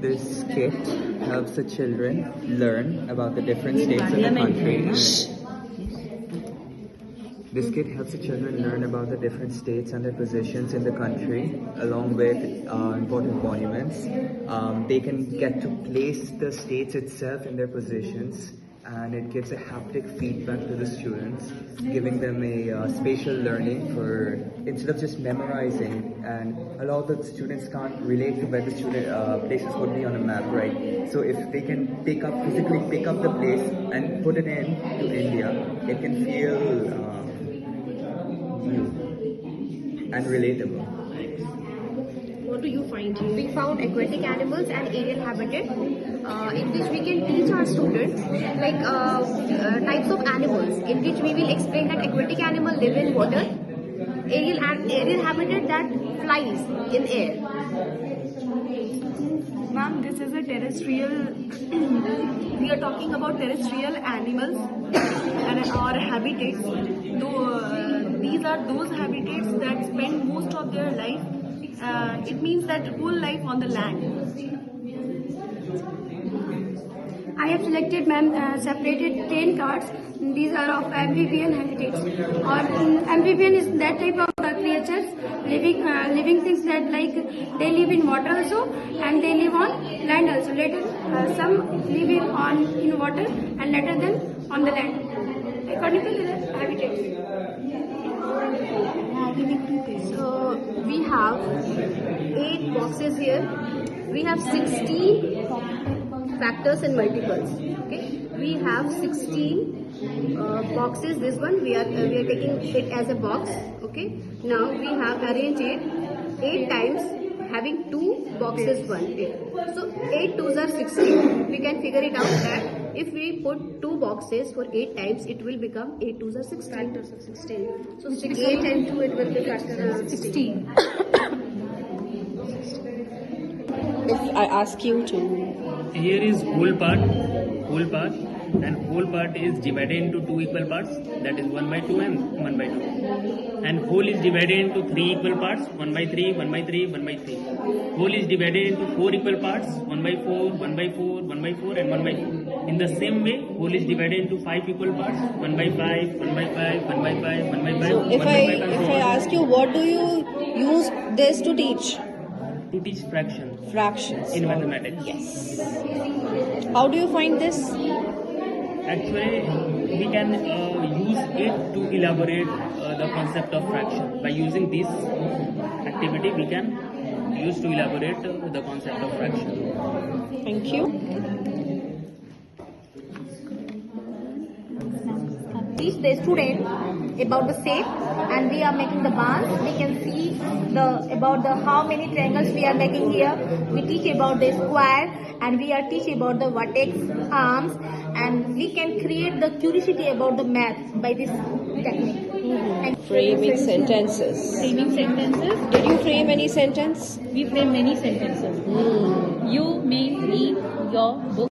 This kit helps the children learn about the different states of the country. This kit helps the children learn about the different states and their positions in the country, along with important monuments. They can get to place the states itself in their positions, and it gives a haptic feedback to the students, giving them a spatial learning for instead of just memorizing. And a lot of the students can't relate to where the places would be on a map, right? So if they can physically pick up the place and put it in to India, it can feel new and relatable. What do you find here? We found aquatic animals and aerial habitat, in which we can teach our students like types of animals, in which we will explain that aquatic animal live in water, aerial habitat that flies in air. Ma'am, this is a terrestrial, we are talking about terrestrial animals or habitats. These are those habitats that spend most of their life, it means that whole life on the land. I have selected, ma'am, separated 10 cards. These are of amphibian habitats. Amphibian is that type of creatures, living things that they live in water also, and they live on land also. Some live in water and later than on the land, according to the habitats. So we have 8 boxes here. We have 16 factors and multiples. Okay, we have 16 boxes. This one we are taking it as a box. Okay, now we have arranged it 8 times, having 2 boxes, 1. So 8 twos are 16. We can figure it out that if we put 2 boxes for 8 times, it will become 8 twos are 16. Factors of 16. So 8 and 2, it will be factor 16. If I ask you to, here is whole part, and whole part is divided into 2 equal parts, that is 1 by 2 and 1 by 2, and whole is divided into 3 equal parts, 1 by 3, 1 by 3, 1 by 3. Whole is divided into 4 equal parts, 1 by 4, 1 by 4, 1 by 4 and 1 by 4. In the same way, whole is divided into 5 equal parts, 1 by 5, 1 by 5, 1 by 5, 1 by 5, so 1 if by 5 and so I on. ask you, what do you use this to teach? To teach fraction Fractions. in mathematics. Yes. How do you find this? Actually, we can use it to elaborate the concept of fraction. By using this activity, we can use to elaborate the concept of fraction. Thank you. Teach the student about the shape, and we are making the bars. We can see about how many triangles we are making here. We teach about the square, and we are teach about the vertex, arms, and we can create the curiosity about the math by this technique. And Framing sentences. Framing sentences. Did you frame any sentence? We frame many sentences. You, me, your book.